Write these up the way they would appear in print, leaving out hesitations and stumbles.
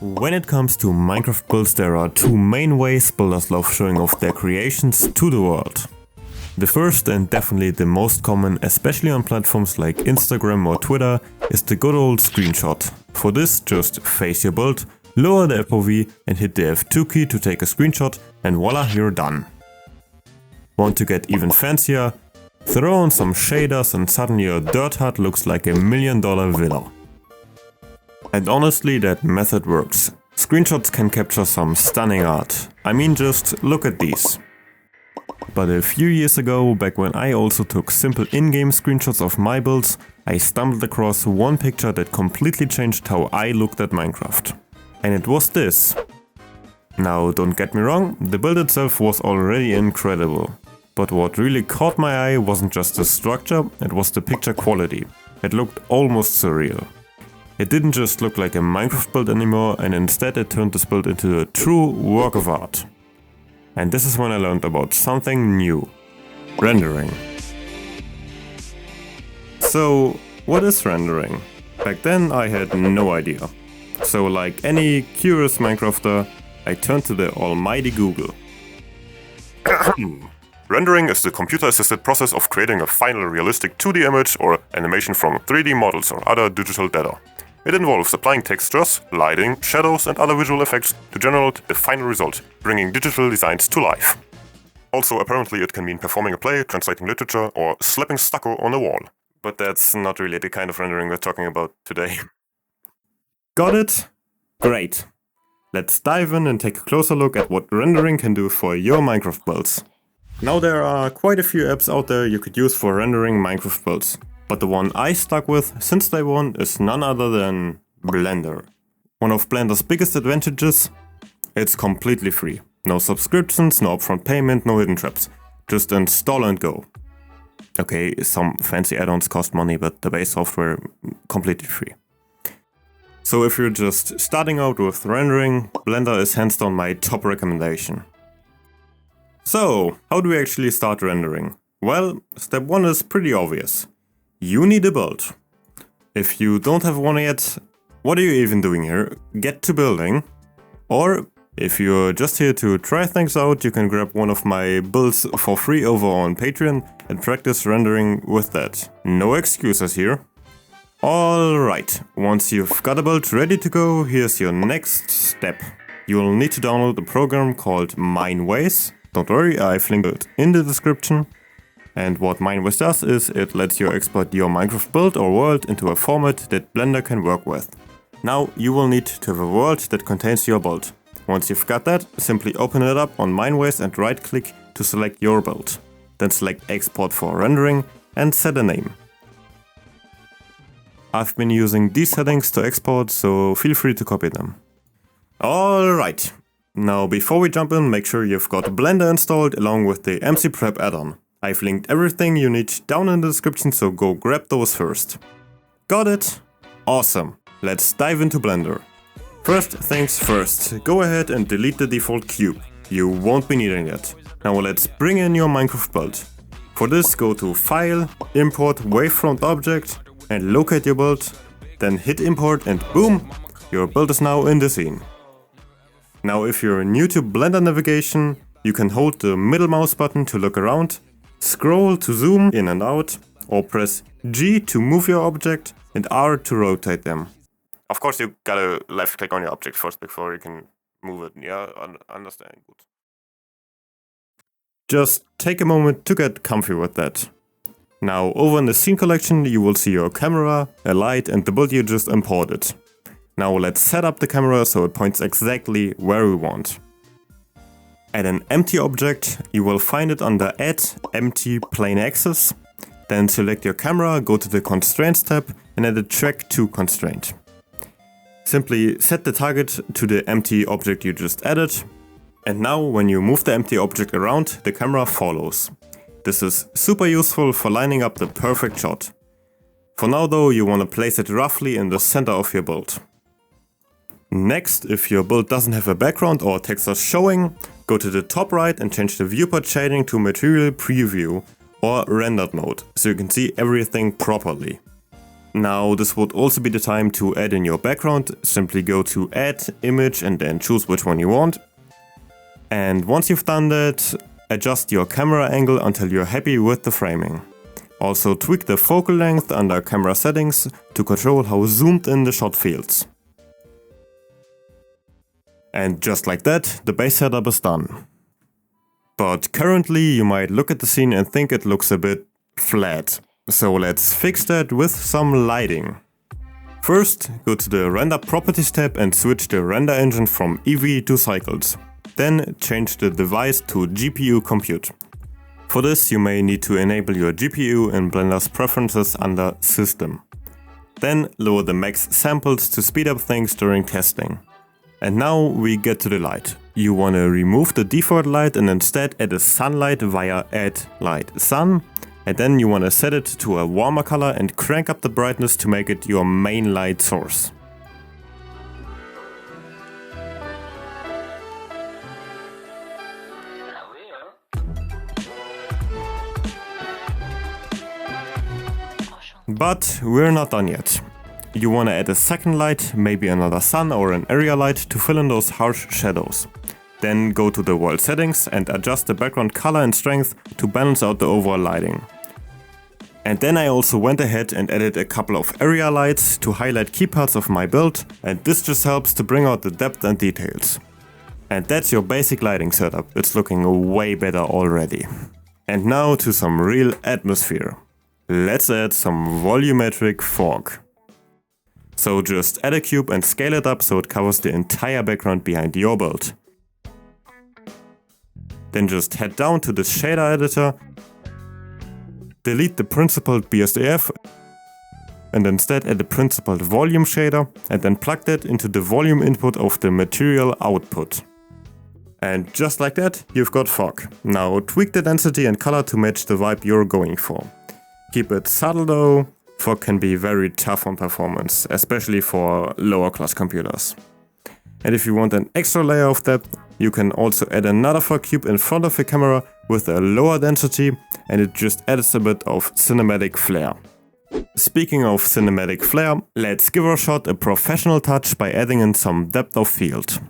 When it comes to Minecraft builds, there are two main ways builders love showing off their creations to the world. The first and definitely the most common, especially on platforms like Instagram or Twitter, is the good old screenshot. For this, just face your build, lower the FOV and hit the F2 key to take a screenshot, and voila, you're done. Want to get even fancier? Throw on some shaders and suddenly your dirt hut looks like $1 million villa. And honestly, that method works. Screenshots can capture some stunning art. I mean, just look at these. But a few years ago, back when I also took simple in-game screenshots of my builds, I stumbled across one picture that completely changed how I looked at Minecraft. And it was this. Now, don't get me wrong, the build itself was already incredible. But what really caught my eye wasn't just the structure, it was the picture quality. It looked almost surreal. It didn't just look like a Minecraft build anymore, and instead it turned this build into a true work of art. And this is when I learned about something new. Rendering. So, what is rendering? Back then I had no idea. So like any curious Minecrafter, I turned to the almighty Google. Rendering is the computer-assisted process of creating a final realistic 2D image or animation from 3D models or other digital data. It involves applying textures, lighting, shadows and other visual effects to generate the final result, bringing digital designs to life. Also, apparently it can mean performing a play, translating literature, or slapping stucco on a wall. But that's not really the kind of rendering we're talking about today. Got it? Great. Let's dive in and take a closer look at what rendering can do for your Minecraft builds. Now there are quite a few apps out there you could use for rendering Minecraft builds. But the one I stuck with since day one is none other than Blender. One of Blender's biggest advantages? It's completely free. No subscriptions, no upfront payment, no hidden traps. Just install and go. Okay, some fancy add-ons cost money, but the base software completely free. So if you're just starting out with rendering, Blender is hands down my top recommendation. So, how do we actually start rendering? Well, step 1 is pretty obvious. You need a build. If you don't have one yet, what are you even doing here? Get to building. Or, if you're just here to try things out, you can grab one of my builds for free over on Patreon and practice rendering with that. No excuses here. Alright, once you've got a build ready to go, here's your next step. You'll need to download a program called Mineways. Don't worry, I've linked it in the description. And what Mineways does is it lets you export your Minecraft build or world into a format that Blender can work with. Now you will need to have a world that contains your build. Once you've got that, simply open it up on Mineways and right click to select your build. Then select export for rendering and set a name. I've been using these settings to export, so feel free to copy them. Alright, now before we jump in, make sure you've got Blender installed along with the MCPrep add-on. I've linked everything you need down in the description, so go grab those first. Got it? Awesome. Let's dive into Blender. First things first, go ahead and delete the default cube. You won't be needing it. Now let's bring in your Minecraft build. For this, go to File, Import Wavefront Object and locate your build. Then hit import and boom, your build is now in the scene. Now if you're new to Blender navigation, you can hold the middle mouse button to look around. Scroll to zoom in and out, or press G to move your object and R to rotate them. Of course, you gotta left click on your object first before you can move it. Yeah, understand. Good. Just take a moment to get comfy with that. Now, over in the scene collection, you will see your camera, a light and the build you just imported. Now let's set up the camera so it points exactly where we want. Add an empty object, you will find it under Add Empty Plane Axis. Then select your camera, go to the Constraints tab and add a Track to constraint. Simply set the target to the empty object you just added. And now when you move the empty object around, the camera follows. This is super useful for lining up the perfect shot. For now though, you want to place it roughly in the center of your build. Next, if your build doesn't have a background or textures showing, go to the top right and change the viewport shading to Material Preview or Rendered mode, so you can see everything properly. Now this would also be the time to add in your background. Simply go to Add, Image and then choose which one you want. And once you've done that, adjust your camera angle until you're happy with the framing. Also tweak the focal length under camera settings to control how zoomed in the shot feels. And just like that, the base setup is done. But currently you might look at the scene and think it looks a bit flat. So let's fix that with some lighting. First, go to the Render Properties tab and switch the render engine from Eevee to Cycles. Then change the device to GPU Compute. For this you may need to enable your GPU in Blender's preferences under System. Then lower the max samples to speed up things during testing. And now we get to the light. You want to remove the default light and instead add a sunlight via Add Light Sun. And then you want to set it to a warmer color and crank up the brightness to make it your main light source. But we're not done yet. You want to add a second light, maybe another sun or an area light to fill in those harsh shadows. Then go to the world settings and adjust the background color and strength to balance out the overall lighting. And then I also went ahead and added a couple of area lights to highlight key parts of my build, and this just helps to bring out the depth and details. And that's your basic lighting setup. It's looking way better already. And now to some real atmosphere. Let's add some volumetric fog. So just add a cube and scale it up so it covers the entire background behind your build. Then just head down to the shader editor, delete the principled BSDF and instead add the principled volume shader and then plug that into the volume input of the material output. And just like that, you've got fog. Now tweak the density and color to match the vibe you're going for. Keep it subtle though, fog can be very tough on performance, especially for lower class computers. And if you want an extra layer of depth, you can also add another fog cube in front of the camera with a lower density, and it just adds a bit of cinematic flair. Speaking of cinematic flair, let's give our shot a professional touch by adding in some depth of field.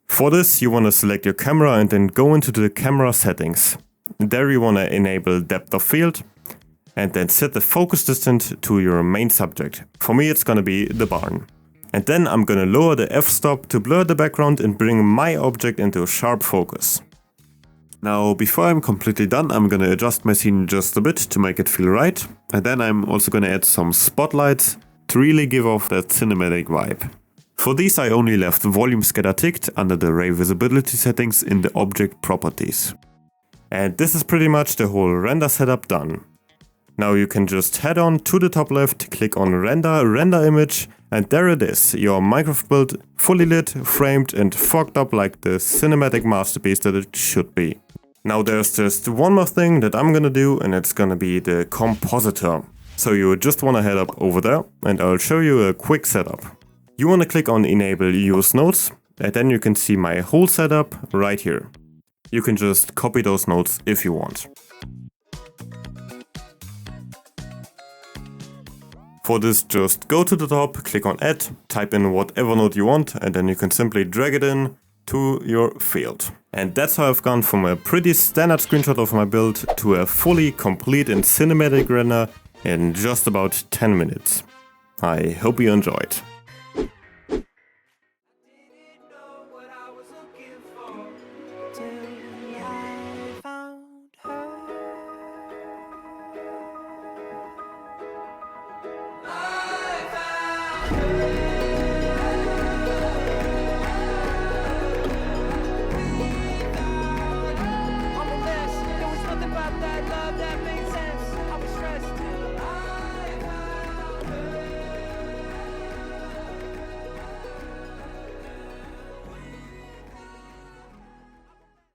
For this you want to select your camera and then go into the camera settings. There you want to enable depth of field and then set the focus distance to your main subject. For me it's gonna be the barn. And then I'm gonna lower the f-stop to blur the background and bring my object into sharp focus. Now before I'm completely done, I'm gonna adjust my scene just a bit to make it feel right. And then I'm also gonna add some spotlights to really give off that cinematic vibe. For these I only left volume scatter ticked under the ray visibility settings in the object properties. And this is pretty much the whole render setup done. Now you can just head on to the top left, click on render image, and there it is, your Minecraft build fully lit, framed and fogged up like the cinematic masterpiece that it should be. Now there's just one more thing that I'm gonna do, and it's gonna be the compositor. So you just wanna head up over there and I'll show you a quick setup. You wanna click on enable use nodes, and then you can see my whole setup right here. You can just copy those nodes if you want. For this, just go to the top, click on add, type in whatever node you want, and then you can simply drag it in to your field. And that's how I've gone from a pretty standard screenshot of my build to a fully complete and cinematic render in just about 10 minutes. I hope you enjoyed.